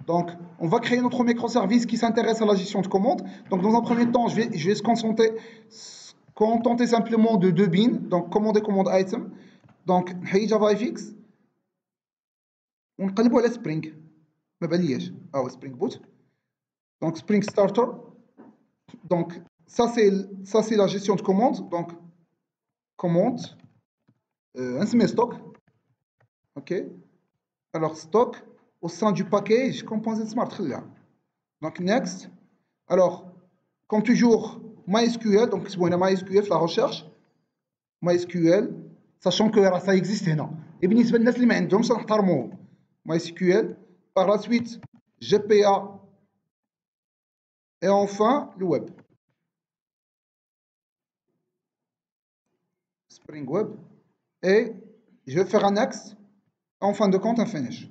Donc, on va créer notre microservice qui s'intéresse à la gestion de commandes. Donc, dans un premier temps, je vais se contenter simplement de 2 bins. Donc, commande et commande item. Donc, نحيي JavaFX. ونقلبوا على Spring. ما بالياش. Spring Boot. Donc, Spring Starter. Donc, ça c'est la gestion de commande. Donc, commande. Un stock. OK. Alors, stock au sein du package Composite Smart. Donc, next. Alors, comme toujours, MySQL. Donc, c'est MySQL, la recherche. MySQL. Sachant que ça existe, non. Et bien, c'est les mêmes. Donc, ça MySQL. Par la suite, GPA. Et enfin, le web. Spring Web. Et je vais faire un next. En fin de compte, un finish.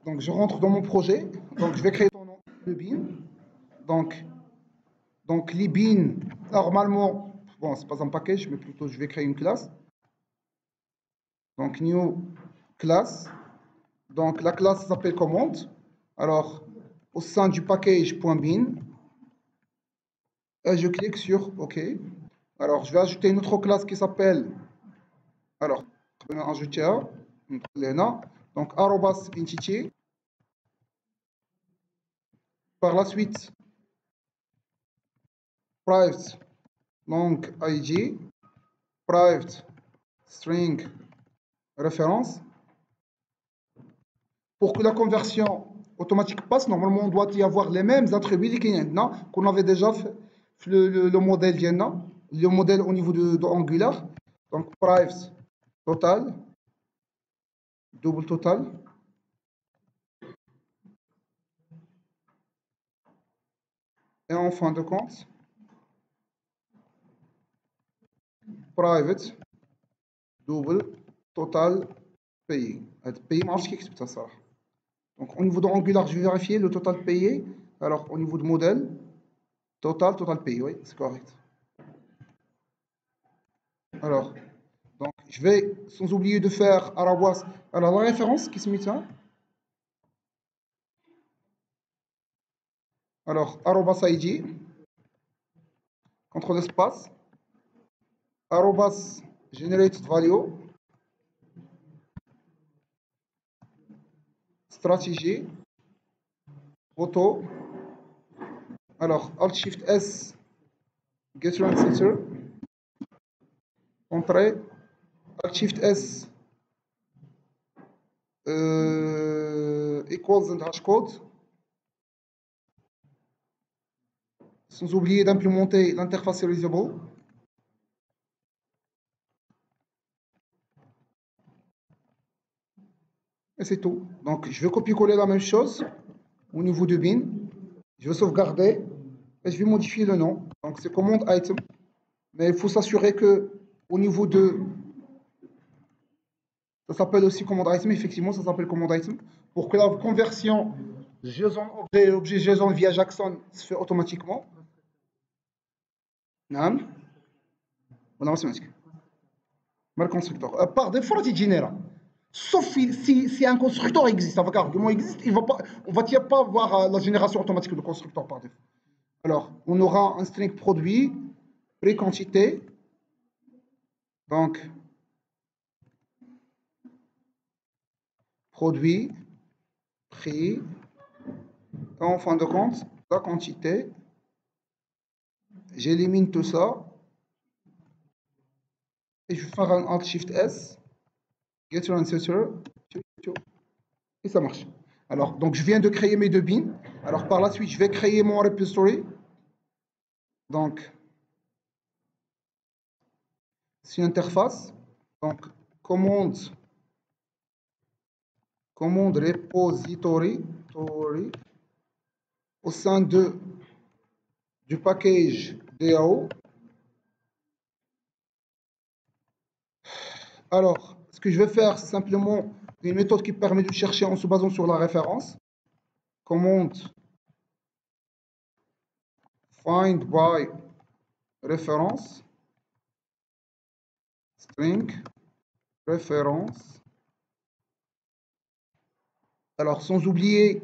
Donc, je rentre dans mon projet. Donc, je vais créer ton nom, le bin. Donc les bins, normalement, bon, c'est pas un package, mais plutôt je vais créer une classe. Donc, new class. Donc, la classe s'appelle commande. Alors, au sein du package.bin, je clique sur OK. Alors, je vais ajouter une autre classe qui s'appelle. Alors, je vais ajouter donc arrobas entity. Par la suite, private long id, private string référence. Pour que la conversion automatique passe, normalement, on doit y avoir les mêmes attributs qu'on avait déjà fait le modèle Diana, le modèle au niveau de Angular. Donc, private total, double total. Et en fin de compte, private double total payé. Payé, je sais ça. Donc, au niveau de Angular, je vais vérifier le total payé. Alors, au niveau de modèle, total payé, oui, c'est correct. Alors, donc, je vais, sans oublier de faire arrobas. Alors, la référence qui se met là. Alors, arrobas id, contrôle espace, arrobas generated value, stratégie, auto. Alors, Alt Shift S, get run setter, entrée, Alt Shift S, equals and hash code. Sans oublier d'implémenter l'interface serializable. Et c'est tout. Donc, je vais copier-coller la même chose au niveau de bin. Je vais sauvegarder et je vais modifier le nom. Donc, c'est commande item. Mais il faut s'assurer que au niveau de... Ça s'appelle aussi commande item. Effectivement, ça s'appelle commande item. Pour que la conversion objet JSON via Jackson se fait automatiquement. Non. On le constructeur. Par défaut, c'est général. Sauf si un constructeur existe, avec un argument existe, on va pas avoir la génération automatique de constructeur par défaut. Alors, on aura un string produit, pré-quantité. Donc, produit, prix, et en fin de compte, la quantité. J'élimine tout ça. Et je vais faire un Alt Shift S, get run setter, et ça marche. Alors, donc je viens de créer mes 2 bins. Alors, par la suite, je vais créer mon repository. Donc, c'est une interface. Donc, commande repository au sein du package DAO. Alors, ce que je vais faire, c'est simplement une méthode qui permet de chercher en se basant sur la référence. Commande find by référence string référence Alors, sans oublier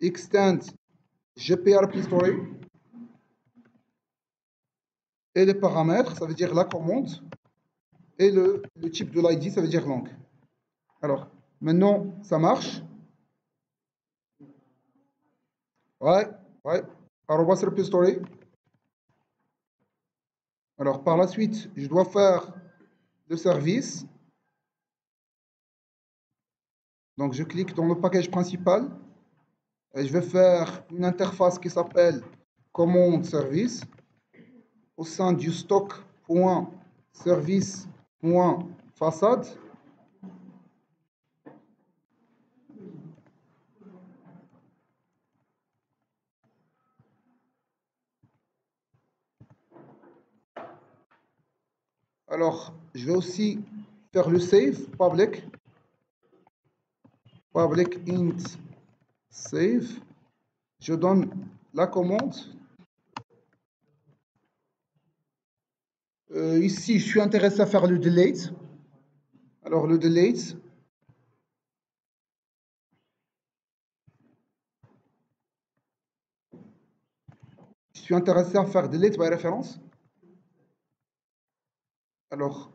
extend GPR History et les paramètres, ça veut dire la commande, et le type de l'ID, ça veut dire langue. Alors, maintenant, ça marche. Ouais, arrobas repository. Alors, par la suite, je dois faire le service. Donc, je clique dans le package principal. Et je vais faire une interface qui s'appelle commande service au sein du stock.service.façade. Alors, je vais aussi faire le save public int save. Je donne la commande. Ici, je suis intéressé à faire le delete. Alors, le delete, je suis intéressé à faire delete by référence. Alors,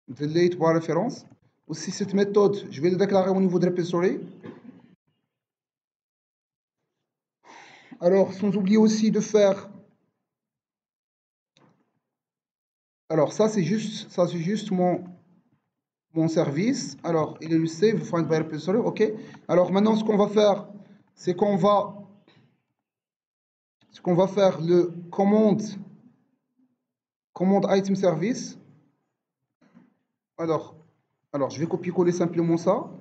delete by référence. Aussi, cette méthode, je vais le déclarer au niveau de repository. Alors, sans oublier aussi de faire... Alors, ça, c'est juste mon service. Alors, il est le save, find by repository, OK. Alors, maintenant, ce qu'on va faire, c'est qu'on va faire le commande item service. Alors, je vais copier-coller simplement ça.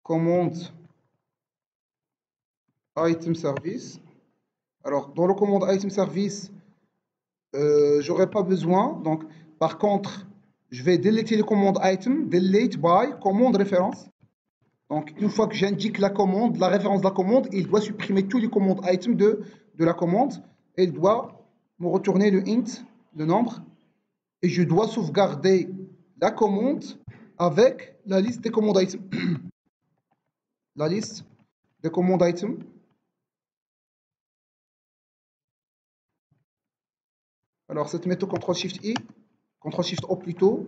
Commande item service. Alors, dans le commande item service, j'aurai pas besoin. Donc, par contre, je vais deleter le commande item, delete by commande référence. Donc, une fois que j'indique la commande, la référence de la commande, il doit supprimer tous les commandes items de la commande. Et il doit me retourner le int, le nombre. Et je dois sauvegarder la commande avec la liste des commandes items. La liste des commandes items. Alors, cette méthode CTRL-SHIFT-I, CTRL-SHIFT-O plutôt.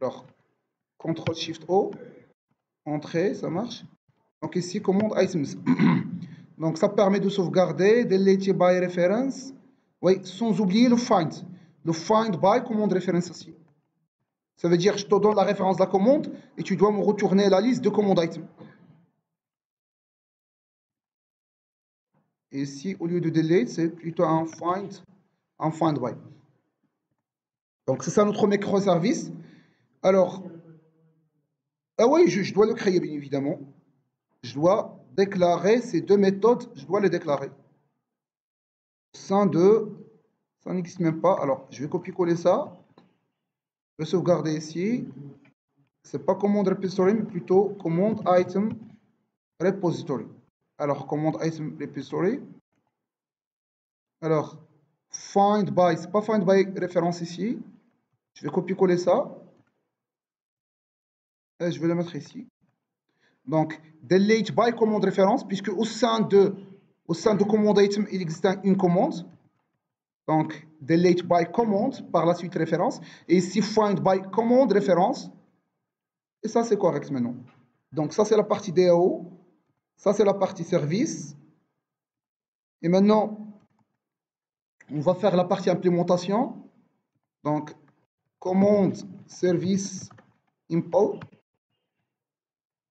Alors, CTRL-SHIFT-O, entrée, ça marche. Donc ici, commande items. Donc ça permet de sauvegarder, delete by reference. Oui, sans oublier le find. Le find by commande référence aussi. Ça veut dire, je te donne la référence de la commande et tu dois me retourner la liste de commandes items. Et ici, au lieu de delete, c'est plutôt un find by. Donc c'est ça notre microservice. Alors, ah oui, je dois le créer, bien évidemment. Je dois déclarer ces deux méthodes, je dois les déclarer. Au sein de, ça n'existe même pas. Alors, je vais copier-coller ça. Je vais sauvegarder ici. C'est pas commande repository, mais plutôt commande item repository. Alors, commande item repository. Alors, find by, c'est pas find by référence ici. Je vais copier-coller ça. Et je vais le mettre ici. Donc, delete by commande référence, puisque au sein de commande item, il existe une commande. Donc, delete by commande, par la suite référence. Et ici, find by commande référence. Et ça, c'est correct maintenant. Donc, ça, c'est la partie DAO. Ça, c'est la partie service. Et maintenant, on va faire la partie implémentation. Donc, commande service impl.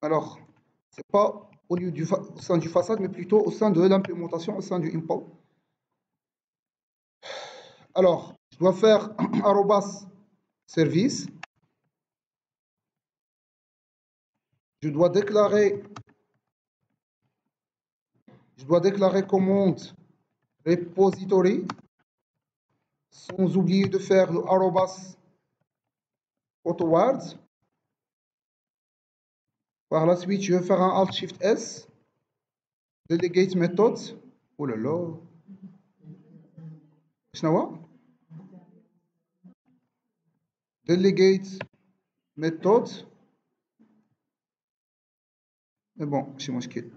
Alors, c'est pas au sein du façade, mais plutôt au sein de l'implémentation, au sein du impl. Alors, je dois faire arrobas service. Je dois déclarer commande repository, sans oublier de faire le arrobas AutoWords. Par la suite, je vais faire un Alt-Shift-S, delegate method. Oh là là. شنو هو؟ delegate méthode. Mais bon, chez moi, je quitte.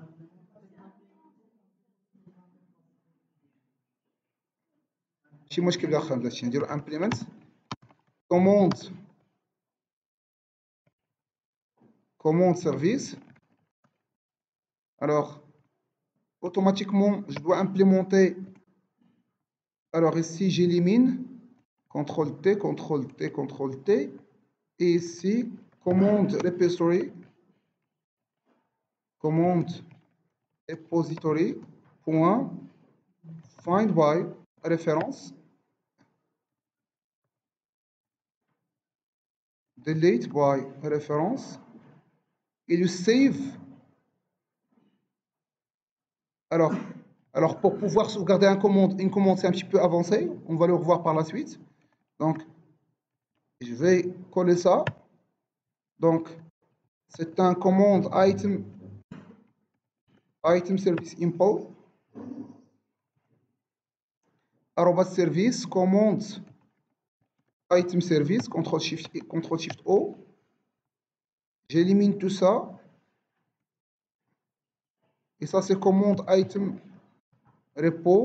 شي مشكل اخر دلوقتي نديرو implement commande service. Alors automatiquement je dois implémenter. Alors ici j'élimine CTRL T, CTRL T, CTRL T, et ici commande repository point find by référence delete by référence et le save. Alors pour pouvoir sauvegarder une commande c'est un petit peu avancé, on va le revoir par la suite. Donc je vais coller ça. Donc c'est un commande item service import arrobas service commande item service CTRL Shift O. J'élimine tout ça. Et ça c'est commande item repo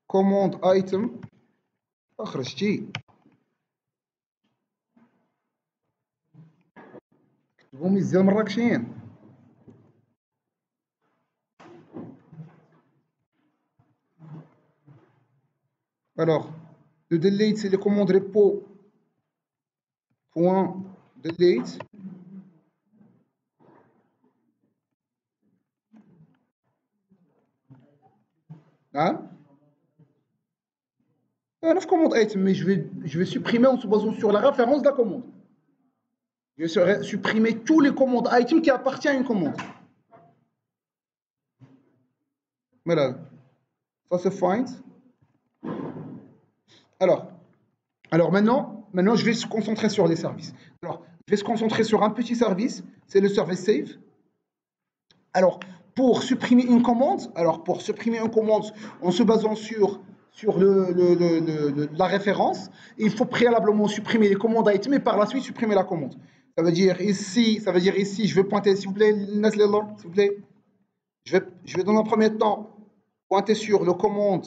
commande item اخرجتي كتبوا مزيان مراكشيين. Alors le delete c'est les commandes repo point delete. Hein? La commande item, mais je vais supprimer en se basant sur la référence de la commande. Je vais supprimer tous les commandes item qui appartiennent à une commande. Voilà. Ça c'est find. Alors maintenant je vais se concentrer sur les services. Alors je vais se concentrer sur un petit service, c'est le service save. Alors pour supprimer une commande, en se basant sur la référence, il faut préalablement supprimer les commandes item et par la suite supprimer la commande. Ça veut dire ici, je vais pointer, s'il vous plaît, s'il vous plaît. Je vais dans un premier temps pointer sur le commande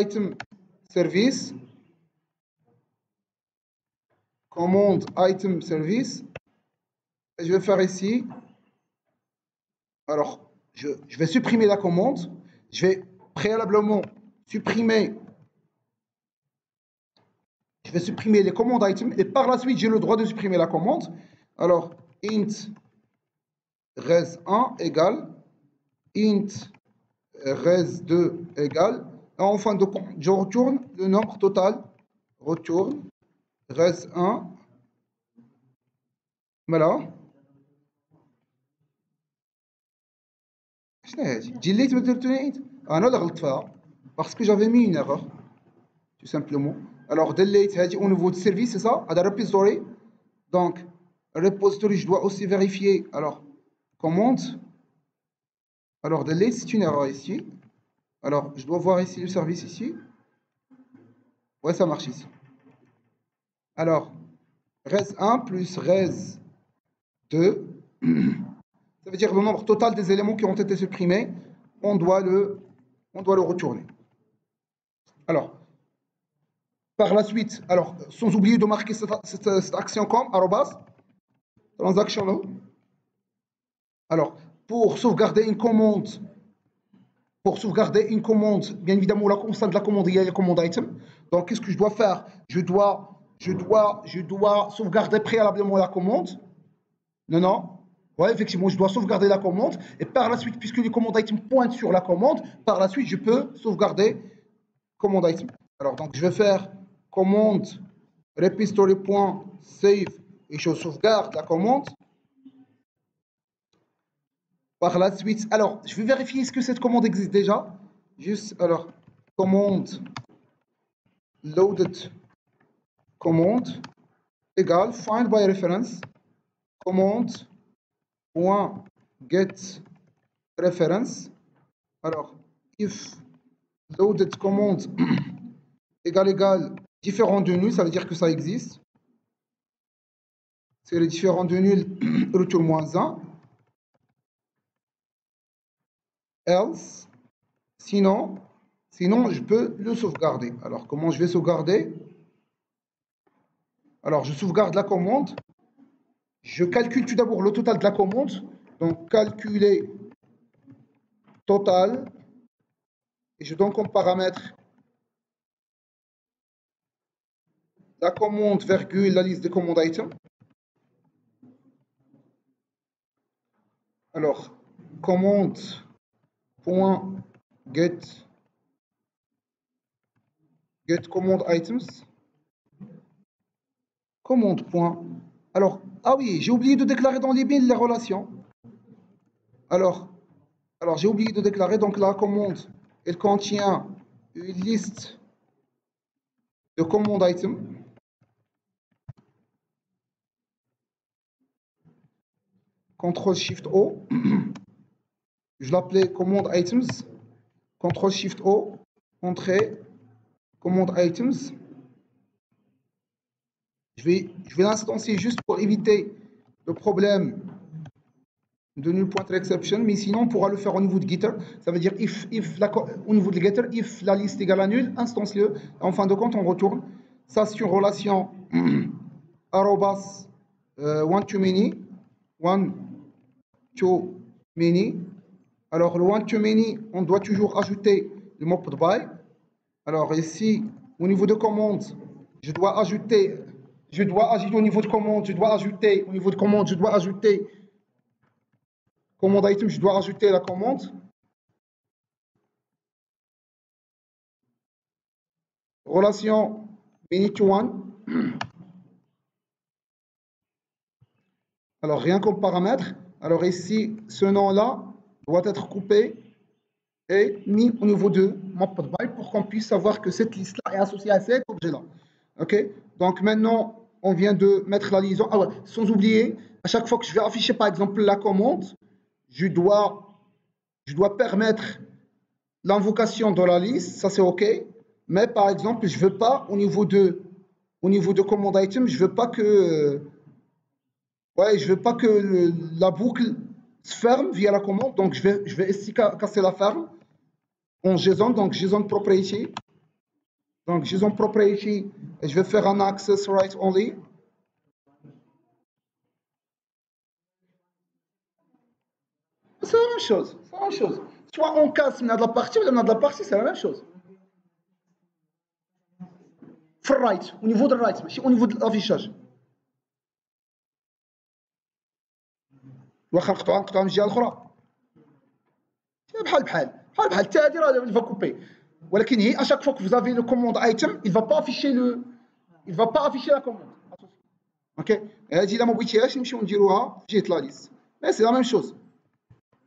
item service. Commande item service. Et je vais faire ici. Alors, je vais supprimer la commande. Je vais préalablement supprimer les commandes item et par la suite j'ai le droit de supprimer la commande. Alors int res1 égale int res2 égale, et en fin de compte je retourne le nombre total, retourne res1. Voilà. شنو هادي delete ما درتوني انا اللي غلطت فيها parce que j'avais mis une erreur tout simplement. Alors delete هادي au niveau du service, c'est ça, à la repository. Donc repository je dois aussi vérifier. Alors commande, alors delete c'est une erreur ici. Alors je dois voir ici le service ici. Ouais, ça marche ici. Alors res1 plus res2, ça veut dire le nombre total des éléments qui ont été supprimés, on doit le retourner. Alors par la suite, alors sans oublier de marquer cette action comme arrobas transactional. Alors pour sauvegarder une commande, bien évidemment la constante de la commande il y a les commandes item. Donc qu'est-ce que je dois faire? Je dois sauvegarder préalablement la commande. Non. Ouais, effectivement, je dois sauvegarder la commande et par la suite, puisque les commandes item pointent sur la commande, par la suite je peux sauvegarder commande item. Alors donc je vais faire commande repository.save et je sauvegarde la commande. Par la suite, alors je vais vérifier est-ce que cette commande existe déjà. Juste, alors, commande loaded commande égale find by reference commande point get reference. Alors if loaded commande égale Différent de nul, ça veut dire que ça existe. C'est le différent de nul, retour -1. Else, sinon, je peux le sauvegarder. Alors, comment je vais sauvegarder? Alors, je sauvegarde la commande. Je calcule tout d'abord le total de la commande. Donc, calculer total. Et je donne comme paramètre la commande, virgule, la liste des commandes items. Alors, commande.get command items. Commande. Alors, ah oui, j'ai oublié de déclarer dans les bins les relations. Alors j'ai oublié de déclarer, donc la commande, elle contient une liste de commandes items. CTRL-SHIFT-O. Je l'appelais commande items. CTRL-SHIFT-O. Entrée. Commande items. Je vais l'instancier juste pour éviter le problème de null pointer exception, mais sinon on pourra le faire au niveau de getter. Ça veut dire au niveau de getter, if la liste égale à nul, instance-le. En fin de compte, on retourne. Ça, c'est une relation arrobas one to many. Alors, le one to many, on doit toujours ajouter le mot by. Alors, ici, au niveau de commande, je dois ajouter au niveau de commande, commande item, je dois ajouter la commande. Relation many to one. Alors, rien comme paramètre. Alors, ici, ce nom-là doit être coupé et mis au niveau de map.by pour qu'on puisse savoir que cette liste-là est associée à cet objet-là. OK? Donc, maintenant, on vient de mettre la liaison. Alors, sans oublier, à chaque fois que je vais afficher, par exemple, la commande, je dois permettre l'invocation dans la liste. Ça, c'est OK. Mais, par exemple, je ne veux pas, au niveau de commande item, je ne veux pas que... je veux pas que la boucle se ferme via la commande, donc je vais ici casser la ferme en JSON, donc JSON propriety. Donc JSON propriety, et je vais faire un access write only. C'est la même chose, Soit on casse de la partie, ou de la partie, c'est la même chose. For write, au niveau de write, au niveau de l'affichage. واخا نقطعوا من الجهه الاخرى بحال التعديل il va couper. ولكن هي à chaque fois que vous avez le commande item, il va pas afficher la commande. OK. هذه الا ما بغيتيهاش نمشيو نديروها في جهه لا ليست. Mais c'est la même chose.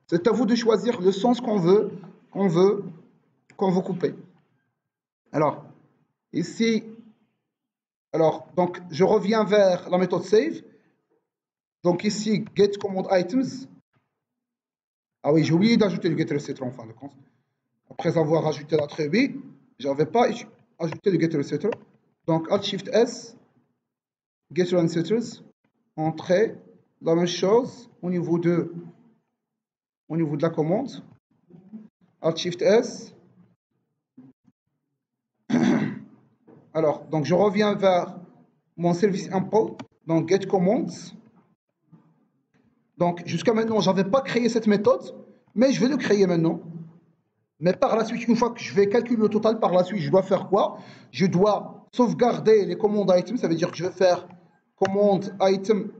C'est à vous de choisir le sens qu'on veut couper. Alors, ici, donc je reviens vers la méthode save. Donc ici, get command items. Ah oui, j'ai oublié d'ajouter le getter etc en fin de compte. Après avoir ajouté la tribu, je n'avais pas ajouté le getter etc. Donc Alt Shift S, getter and setters, entrée, la même chose au niveau de la commande. Alt Shift S. Alors, donc je reviens vers mon service import, donc get commands. Donc jusqu'à maintenant, je n'avais pas créé cette méthode, mais je vais le créer maintenant. Mais par la suite, une fois que je vais calculer le total, par la suite, je dois faire quoi? Je dois sauvegarder les commandes items, ça veut dire que je vais faire commande item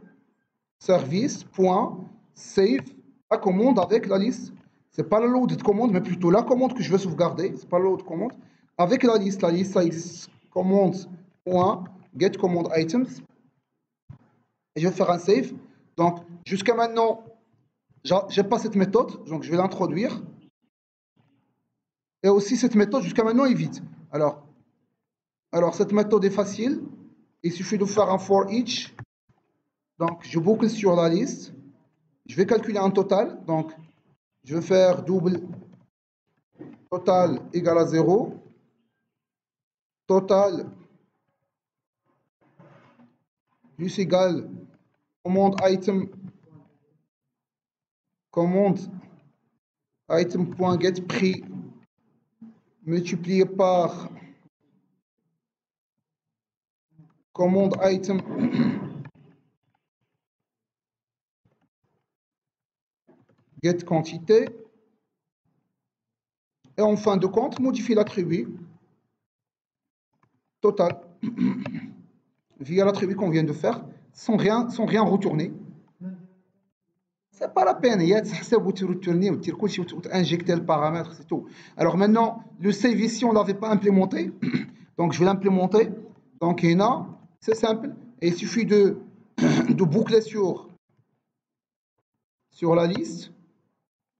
service.save la commande avec la liste. Ce n'est pas le load de commande, mais plutôt la commande que je vais sauvegarder. Ce n'est pas le load de commande. Avec la liste, ça existe commande.get command items. Et je vais faire un save. Donc, jusqu'à maintenant, je n'ai pas cette méthode, donc je vais l'introduire. Et aussi, cette méthode, jusqu'à maintenant, est vide. Alors, cette méthode est facile. Il suffit de faire un for each. Donc, je boucle sur la liste. Je vais calculer un total. Donc, je vais faire double total égale à 0. Total plus égal commande item.get prix multiplié par commande item get quantité. Et en fin de compte, modifie l'attribut total via l'attribut qu'on vient de faire sans rien retourner. C'est pas la peine, il y a de retourner ou injecter le paramètre, c'est tout. Alors maintenant, le save ici, on ne l'avait pas implémenté, donc je vais l'implémenter. Donc il y en a, c'est simple, et il suffit de boucler sur la liste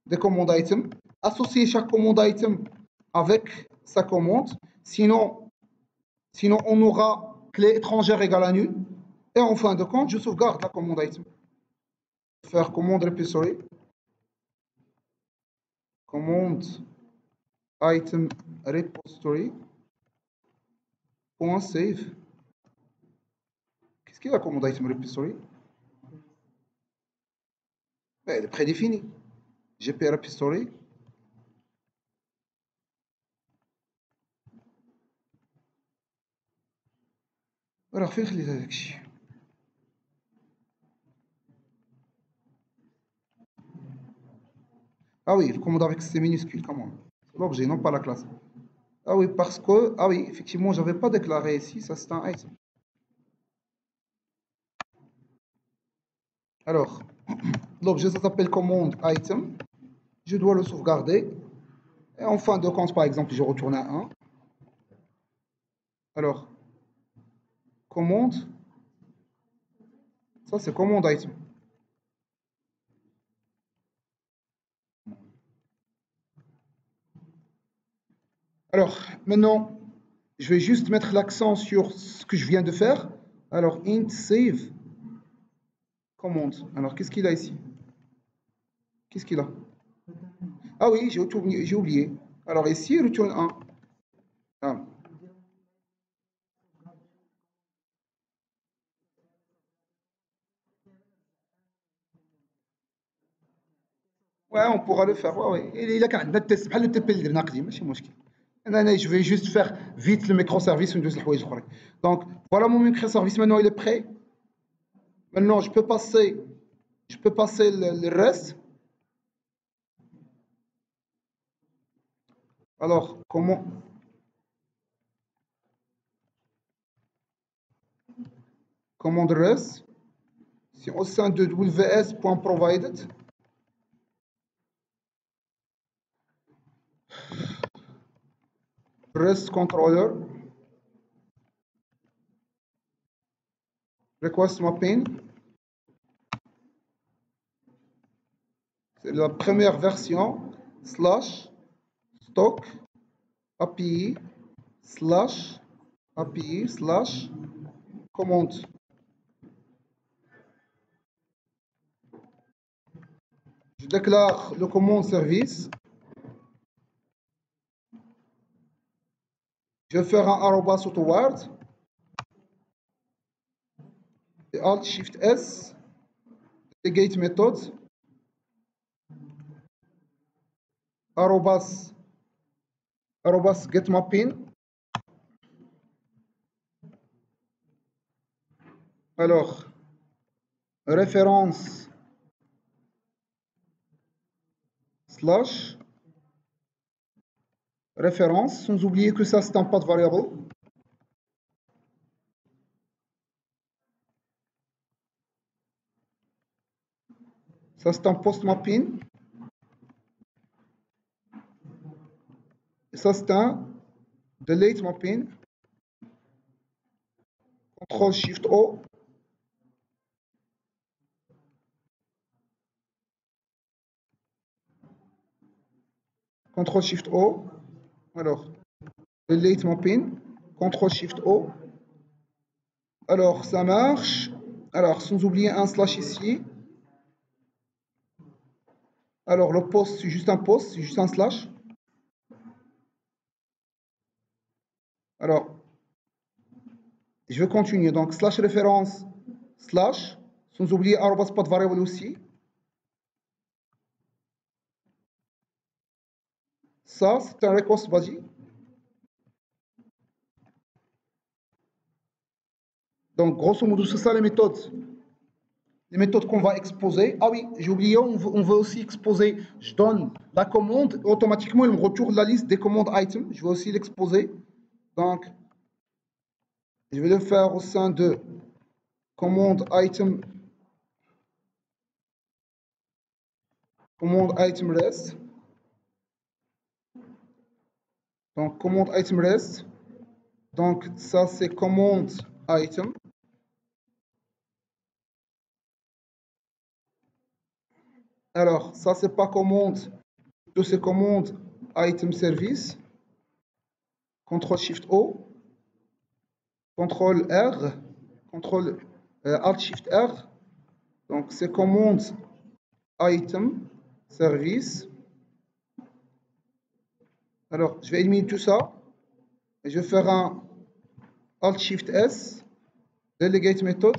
des commandes item, associer chaque commande item avec sa commande, sinon on aura clé étrangère égale à nul, et en fin de compte, je sauvegarde la commande item. Faire commande repository, commande item repository .save. Qu'est-ce qu'il y a la commande item repository? Elle est prédéfinie. GP repository. Alors, faire les actions. Ah oui, le commande avec C minuscule, comment? C'est l'objet, non pas la classe. Ah oui, parce que, ah oui, effectivement, je n'avais pas déclaré ici, ça c'est un item. Alors, l'objet, ça s'appelle commande item. Je dois le sauvegarder. Et en fin de compte, par exemple, je retourne à 1. Alors, commande. Ça, c'est commande item. Alors, maintenant, je vais juste mettre l'accent sur ce que je viens de faire. Alors, int save commande. Alors, qu'est-ce qu'il a ici? Qu'est-ce qu'il a? Ah oui, j'ai oublié. Alors, ici, retourne 1. Ah. Ouais, on pourra le faire. Ouais, ouais. Il a qu'à mettre le TP اللي درنا قديم ماشي مشكل. Je vais juste faire vite le microservice. Donc, voilà mon microservice. Maintenant, il est prêt. Maintenant, je peux passer le reste. Alors, comment? Commande rest. C'est au sein de ws.provided. Rest controller. Request mapping. C'est la première version. Slash stock API slash API slash commande. Je déclare le commande service. Je vais faire un arrobas autoward. Et Alt Shift S. Delegate method. Arrobas get mapping. Alors, référence slash référence, sans oublier que ça c'est un path variable. Ça c'est un post mapping. Et ça c'est un delete mapping. Ctrl Shift O. Ctrl Shift O. Alors, delete mapping. Ctrl Shift O. Alors, ça marche. Alors, sans oublier un slash ici. Alors, le post, c'est juste un post, c'est juste un slash. Alors, je vais continuer. Donc, slash référence slash, sans oublier arrobas pas de variable aussi. Ça, c'est un request body. Donc, grosso modo, c'est ça les méthodes. Les méthodes qu'on va exposer. Ah oui, j'ai oublié, on veut aussi exposer. Je donne la commande, automatiquement, il me retourne la liste des commandes item. Je vais aussi l'exposer. Donc, je vais le faire au sein de commande item rest. Donc, commande item rest. Donc, ça, c'est commande item. Alors, ça, c'est pas commande. C'est commande item service. CTRL-SHIFT-O. CTRL-R. Alt-SHIFT-R. Donc, c'est commande item service. Alors, je vais éliminer tout ça. Et je vais faire un Alt-Shift-S. Delegate method.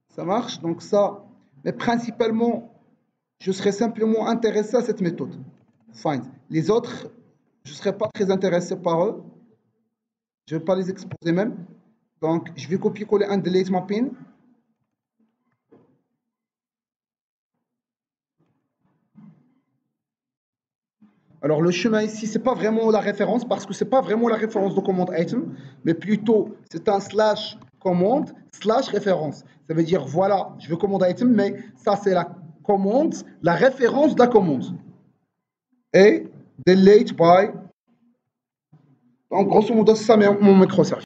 Ça marche. Donc, ça. Mais principalement, je serais simplement intéressé à cette méthode. Find. Les autres, je ne serais pas très intéressé par eux. Je ne vais pas les exposer même. Donc, je vais copier-coller un delete mapping. Alors, le chemin ici, ce n'est pas vraiment la référence parce que ce n'est pas vraiment la référence de commande item, mais plutôt c'est un slash commande slash référence. Ça veut dire, voilà, je veux commande item, mais ça, c'est la commande, la référence de la commande. Et delete by. Donc, grosso modo, c'est ça mon microservice.